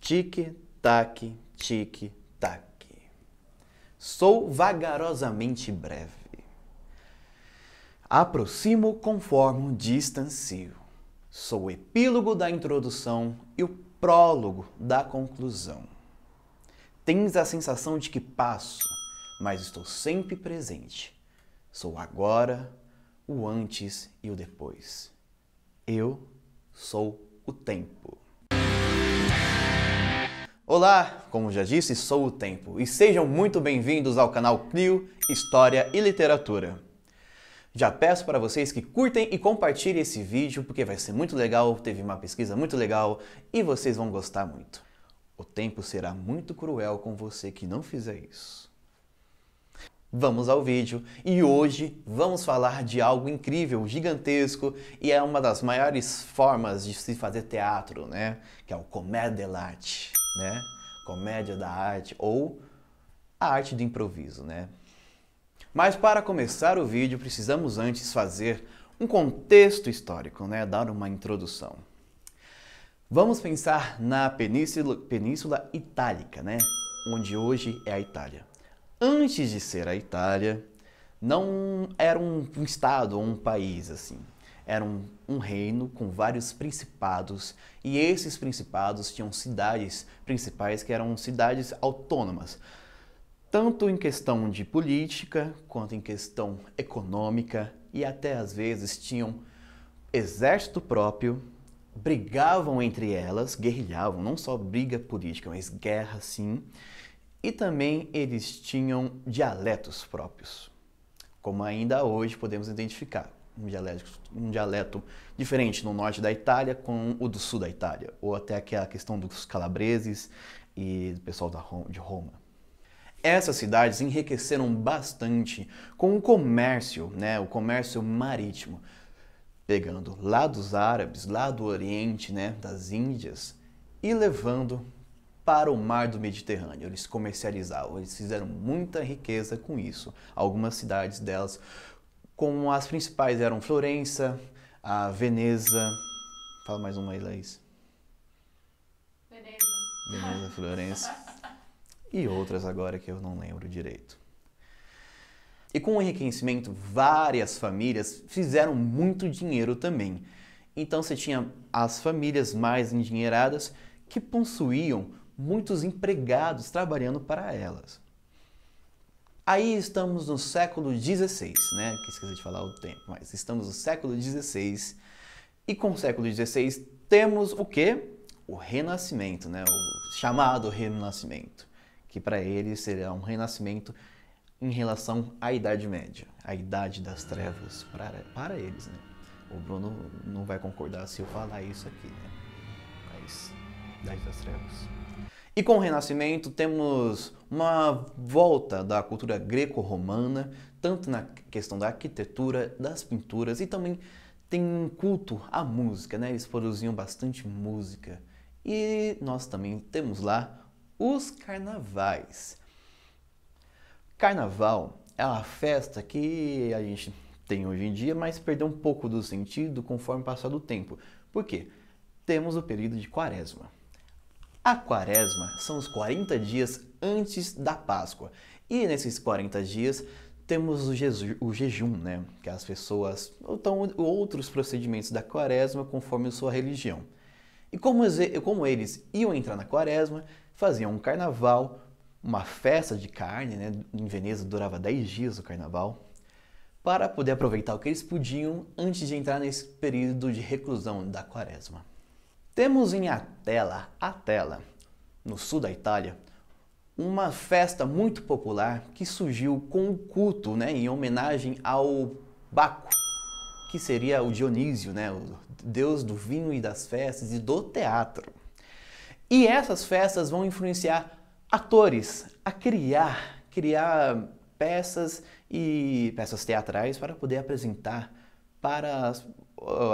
Tic-tac, tic-tac. Sou vagarosamente breve. Aproximo conforme distancio. Sou o epílogo da introdução e o prólogo da conclusão. Tens a sensação de que passo, mas estou sempre presente. Sou agora, o antes e o depois. Eu sou o tempo. Olá, como já disse, sou o Tempo e sejam muito bem-vindos ao canal Clio, História e Literatura. Já peço para vocês que curtem e compartilhem esse vídeo porque vai ser muito legal, teve uma pesquisa muito legal e vocês vão gostar muito. O tempo será muito cruel com você que não fizer isso. Vamos ao vídeo e hoje vamos falar de algo incrível, gigantesco e é uma das maiores formas de se fazer teatro, né? Que é o comédia dell'arte, né? Comédia da arte ou a arte do improviso, né? Mas para começar o vídeo precisamos antes fazer um contexto histórico, né? Dar uma introdução. Vamos pensar na Península Itálica, né? Onde hoje é a Itália. Antes de ser a Itália, não era um estado ou um país assim. Era um reino com vários principados e esses principados tinham cidades principais que eram cidades autônomas. Tanto em questão de política, quanto em questão econômica e até às vezes tinham exército próprio, brigavam entre elas, guerrilhavam, não só briga política, mas guerra sim. E também eles tinham dialetos próprios, como ainda hoje podemos identificar. Um dialeto diferente no norte da Itália com o do sul da Itália, ou até aquela questão dos calabreses e do pessoal de Roma. Essas cidades enriqueceram bastante com o comércio, né, o comércio marítimo, pegando lá dos árabes, lá do Oriente, né, das Índias, e levando para o mar do Mediterrâneo. Eles comercializavam, eles fizeram muita riqueza com isso. Algumas cidades delas, como as principais eram Florença, a Veneza, fala mais uma aí, Laís. Veneza, Florença, e outras agora que eu não lembro direito. E com o enriquecimento, várias famílias fizeram muito dinheiro também. Então você tinha as famílias mais endinheiradas que possuíam muitos empregados trabalhando para elas. Aí estamos no século XVI, né? Que esqueci de falar o tempo, mas estamos no século XVI e com o século XVI temos o quê? O Renascimento, né? O chamado Renascimento, que para eles seria um renascimento em relação à Idade Média, a Idade das Trevas para eles, né? O Bruno não vai concordar se eu falar isso aqui, né? Mas Idade das Trevas. E com o Renascimento temos uma volta da cultura greco-romana, tanto na questão da arquitetura, das pinturas e também tem um culto à música, né? Eles produziam bastante música. E nós também temos lá os carnavais. Carnaval é uma festa que a gente tem hoje em dia, mas perdeu um pouco do sentido conforme passar do tempo. Por quê? Temos o período de Quaresma. A Quaresma são os 40 dias antes da Páscoa. E nesses 40 dias temos o jejum, né? Que as pessoas então outros procedimentos da Quaresma conforme a sua religião. E como eles iam entrar na Quaresma, faziam um carnaval, uma festa de carne, né? Em Veneza durava 10 dias o carnaval, para poder aproveitar o que eles podiam antes de entrar nesse período de reclusão da Quaresma. Temos em Atella, no sul da Itália, uma festa muito popular que surgiu com o culto, né, em homenagem ao Baco, que seria o Dionísio, né, o deus do vinho e das festas e do teatro. E essas festas vão influenciar atores a criar peças e peças teatrais para poder apresentar para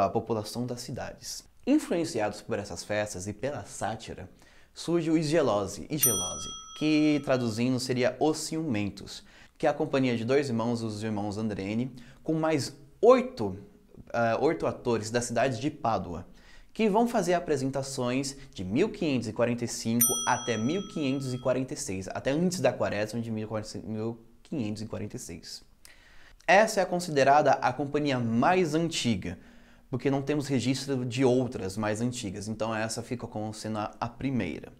a população das cidades. Influenciados por essas festas e pela sátira, surge o Igelose, que traduzindo seria Os Ciumentos, que é a companhia de dois irmãos, os irmãos Andreni, com mais oito atores da cidade de Pádua, que vão fazer apresentações de 1545 até 1546, até antes da Quaresma de 1546. Essa é considerada a companhia mais antiga, porque não temos registro de outras mais antigas, então essa fica como sendo a primeira.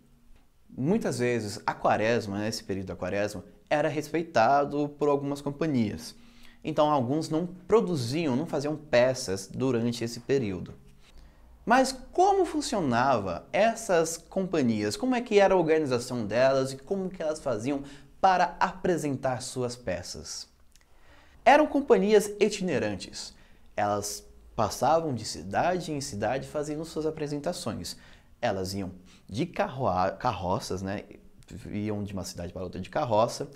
Muitas vezes a Quaresma, esse período da Quaresma, era respeitado por algumas companhias. Então alguns não produziam, não faziam peças durante esse período. Mas como funcionava essas companhias? Como é que era a organização delas e como que elas faziam para apresentar suas peças? Eram companhias itinerantes. Elas passavam de cidade em cidade fazendo suas apresentações. Elas iam de carroças, né? Iam de uma cidade para outra de carroça.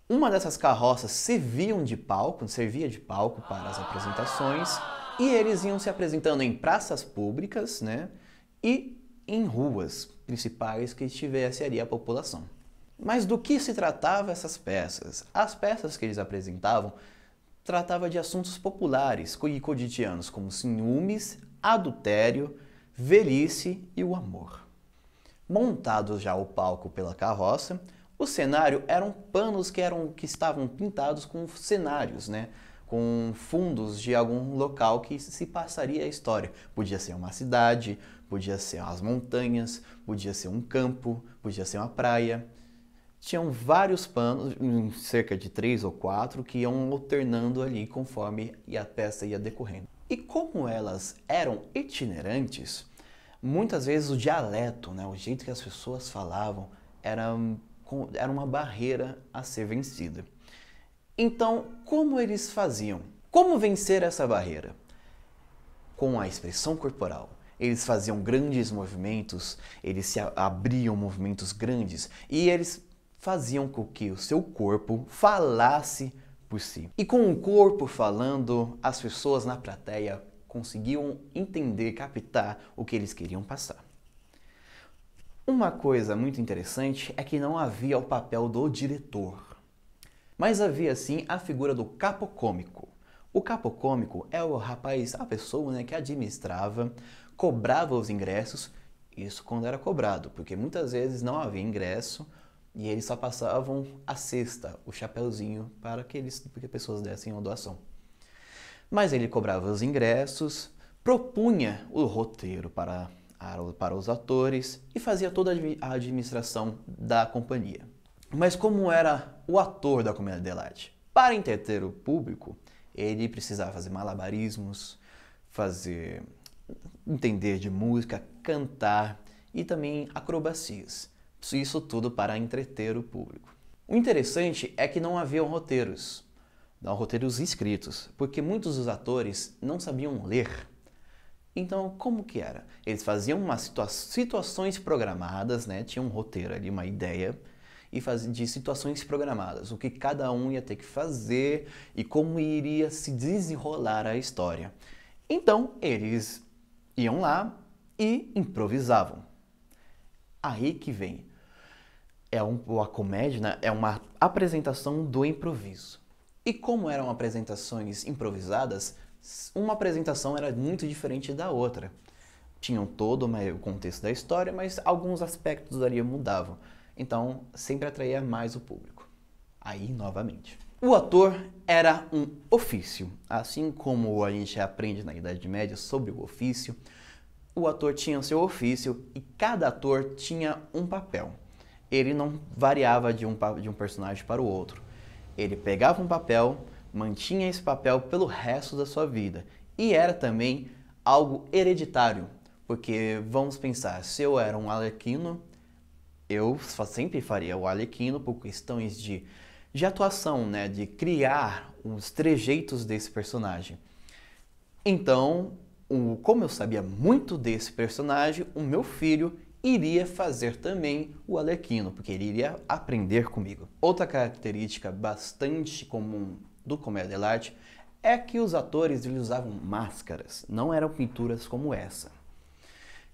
Uma dessas carroças servia de palco para as apresentações. E eles iam se apresentando em praças públicas, né? E em ruas principais que estivesse ali a população. Mas do que se tratava essas peças? As peças que eles apresentavam tratavam de assuntos populares e cotidianos, como ciúmes, adultério, velhice e o amor. Montado já o palco pela carroça, o cenário eram panos que estavam pintados com cenários, né? Com fundos de algum local que se passaria a história. Podia ser uma cidade, podia ser as montanhas, podia ser um campo, podia ser uma praia. Tinham vários panos, cerca de 3 ou 4, que iam alternando ali conforme a peça ia decorrendo. E como elas eram itinerantes, muitas vezes o dialeto, né, o jeito que as pessoas falavam, era uma barreira a ser vencida. Então, como eles faziam? Como vencer essa barreira? Com a expressão corporal. Eles faziam grandes movimentos, eles se abriam movimentos grandes e eles faziam com que o seu corpo falasse por si. E com o corpo falando, as pessoas na plateia conseguiam entender, captar o que eles queriam passar. Uma coisa muito interessante é que não havia o papel do diretor, mas havia sim a figura do capocômico. O capocômico é o rapaz, a pessoa, né, que administrava, cobrava os ingressos, isso quando era cobrado, porque muitas vezes não havia ingresso e eles só passavam a cesta, o chapeuzinho, para que as pessoas dessem uma doação. Mas ele cobrava os ingressos, propunha o roteiro para os atores e fazia toda a administração da companhia. Mas como era o ator da Comédia dell'arte? Para entreter o público, ele precisava fazer malabarismos, entender de música, cantar e também acrobacias. Isso tudo para entreter o público. O interessante é que não haviam roteiros, não roteiros escritos, porque muitos dos atores não sabiam ler. Então, como que era? Eles faziam situações programadas, né? Tinha um roteiro ali, uma ideia, de situações programadas, o que cada um ia ter que fazer e como iria se desenrolar a história. Então, eles iam lá e improvisavam. Aí que vem. A comédia, né, é uma apresentação do improviso. E como eram apresentações improvisadas, uma apresentação era muito diferente da outra. Tinham todo o contexto da história, mas alguns aspectos ali mudavam. Então, sempre atraía mais o público. Aí, novamente. O ator era um ofício. Assim como a gente aprende na Idade Média sobre o ofício, o ator tinha o seu ofício e cada ator tinha um papel. Ele não variava de um personagem para o outro. Ele pegava um papel, mantinha esse papel pelo resto da sua vida. E era também algo hereditário, porque vamos pensar, se eu era um arlequino, eu sempre faria o arlequino por questões de atuação, né? De criar os trejeitos desse personagem. Então, como eu sabia muito desse personagem, o meu filho iria fazer também o arlequino, porque ele iria aprender comigo. Outra característica bastante comum do Comédia dell'arte é que os atores usavam máscaras, não eram pinturas como essa.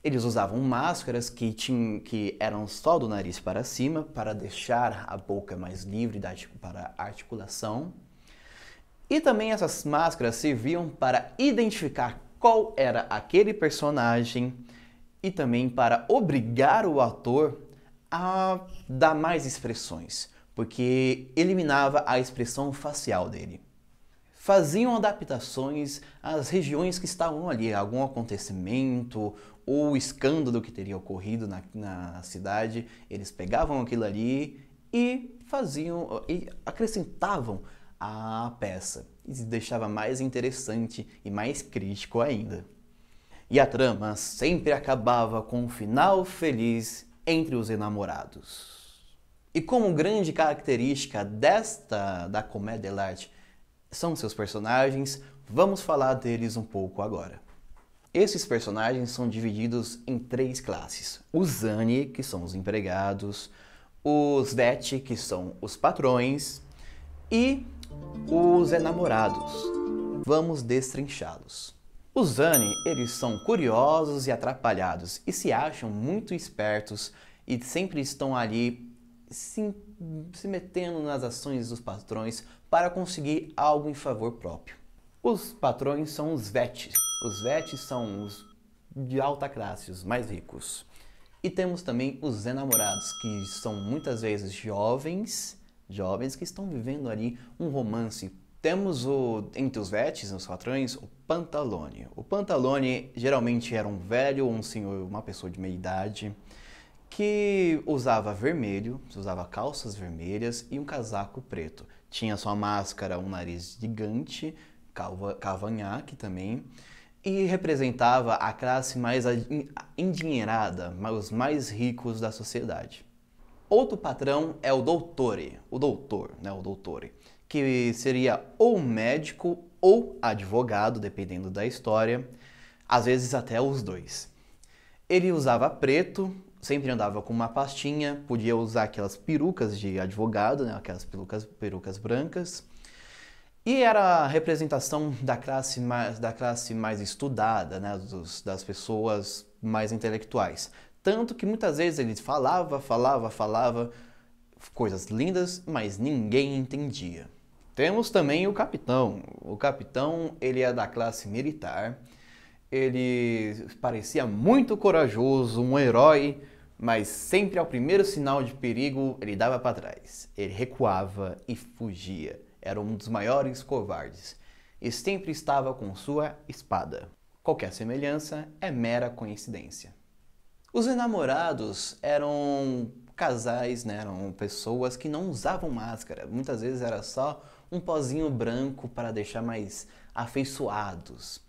Eles usavam máscaras que eram só do nariz para cima, para deixar a boca mais livre para articulação. E também essas máscaras serviam para identificar qual era aquele personagem e também para obrigar o ator a dar mais expressões, porque eliminava a expressão facial dele. Faziam adaptações às regiões que estavam ali, algum acontecimento ou escândalo que teria ocorrido na cidade, eles pegavam aquilo ali e faziam e acrescentavam à peça, e deixava mais interessante e mais crítico ainda. E a trama sempre acabava com um final feliz entre os enamorados. E como grande característica da comédia dell'arte são seus personagens, vamos falar deles um pouco agora. Esses personagens são divididos em 3 classes. Os Zani, que são os empregados, os Sveti, que são os patrões, e os enamorados. Vamos destrinchá-los. Os Zani, eles são curiosos e atrapalhados e se acham muito espertos e sempre estão ali se metendo nas ações dos patrões para conseguir algo em favor próprio. Os patrões são os Svetis. Os Svetis são os de alta classe, os mais ricos. E temos também os enamorados, que são muitas vezes jovens que estão vivendo ali um romance. Temos entre os Svetis, os patrões, o Pantalone. O Pantalone geralmente era um velho, um senhor, uma pessoa de meia idade, que usava vermelho, usava calças vermelhas e um casaco preto. Tinha sua máscara, um nariz gigante, cavanhaque também, e representava a classe mais endinheirada, os mais ricos da sociedade. Outro patrão é o dottore, o doutor, que seria ou médico ou advogado, dependendo da história, às vezes até os dois. Ele usava preto, sempre andava com uma pastinha, podia usar aquelas perucas de advogado, né, aquelas perucas brancas, e era a representação da classe mais estudada, né, das pessoas mais intelectuais. Tanto que muitas vezes ele falava coisas lindas, mas ninguém entendia. Temos também o capitão. O capitão, ele é da classe militar. Ele parecia muito corajoso, um herói, mas sempre ao primeiro sinal de perigo ele dava para trás. Ele recuava e fugia. Era um dos maiores covardes e sempre estava com sua espada. Qualquer semelhança é mera coincidência. Os enamorados eram casais, né? Eram pessoas que não usavam máscara. Muitas vezes era só um pozinho branco para deixar mais afeiçoados.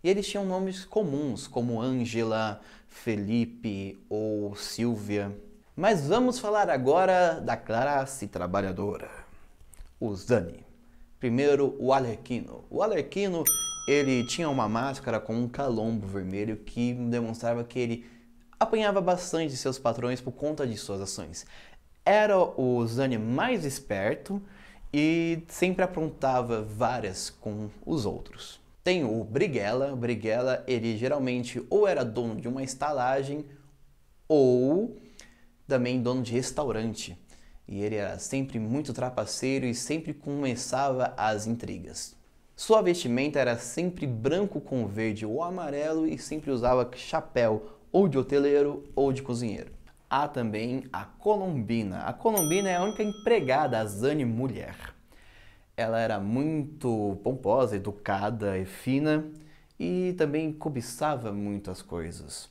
E eles tinham nomes comuns, como Ângela, Felipe ou Silvia. Mas vamos falar agora da classe trabalhadora, os Zani. Primeiro, o Arlequino. O Arlequino, ele tinha uma máscara com um calombo vermelho que demonstrava que ele apanhava bastante de seus patrões por conta de suas ações. Era o Zani mais esperto e sempre aprontava várias com os outros. Tem o Brighella. O Brighella, ele geralmente ou era dono de uma estalagem ou também dono de restaurante. E ele era sempre muito trapaceiro e sempre começava as intrigas. Sua vestimenta era sempre branco com verde ou amarelo e sempre usava chapéu ou de hoteleiro ou de cozinheiro. Há também a Colombina. A Colombina é a única empregada, a Zani mulher. Ela era muito pomposa, educada e fina e também cobiçava muito as coisas.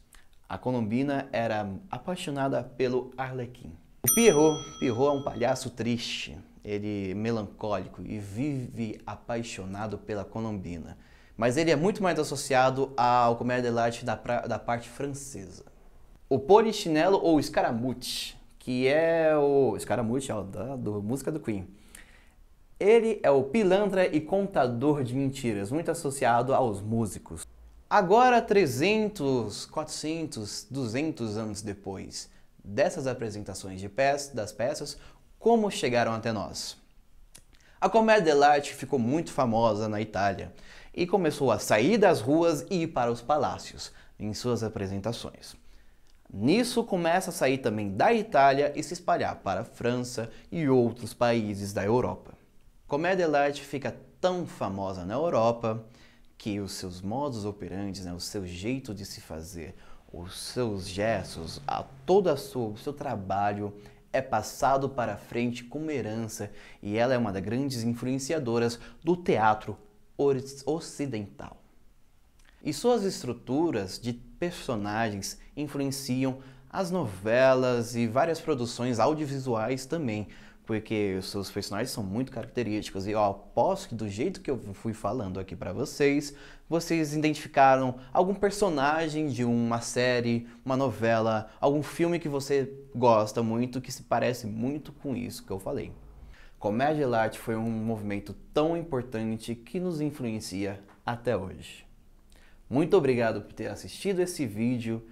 A Colombina era apaixonada pelo Arlequim. O Pierrot é um palhaço triste, ele é melancólico e vive apaixonado pela Colombina. Mas ele é muito mais associado ao comédia dell'arte da parte francesa. O Polichinelo ou Scaramouche, que é o Scaramouche, da música do Queen. Ele é o pilantra e contador de mentiras, muito associado aos músicos. Agora, 300, 400, 200 anos depois dessas apresentações das peças, como chegaram até nós? A comédia dell'arte ficou muito famosa na Itália e começou a sair das ruas e ir para os palácios em suas apresentações. Nisso começa a sair também da Itália e se espalhar para a França e outros países da Europa. A comédia dell'arte fica tão famosa na Europa que os seus modus operandi, né, o seu jeito de se fazer, os seus gestos, o seu trabalho é passado para frente como herança e ela é uma das grandes influenciadoras do teatro ocidental. E suas estruturas de personagens influenciam as novelas e várias produções audiovisuais também, porque os seus personagens são muito característicos e eu aposto que do jeito que eu fui falando aqui para vocês, vocês identificaram algum personagem de uma série, uma novela, algum filme que você gosta muito, que se parece muito com isso que eu falei. Comédia e arte foi um movimento tão importante que nos influencia até hoje. Muito obrigado por ter assistido esse vídeo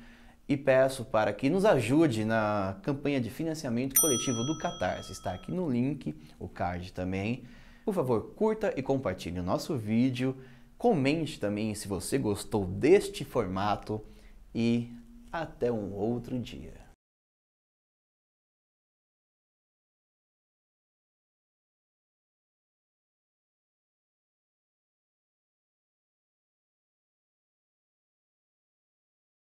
e peço para que nos ajude na campanha de financiamento coletivo do Catarse. Está aqui no link, o card também. Por favor, curta e compartilhe o nosso vídeo. Comente também se você gostou deste formato e até um outro dia.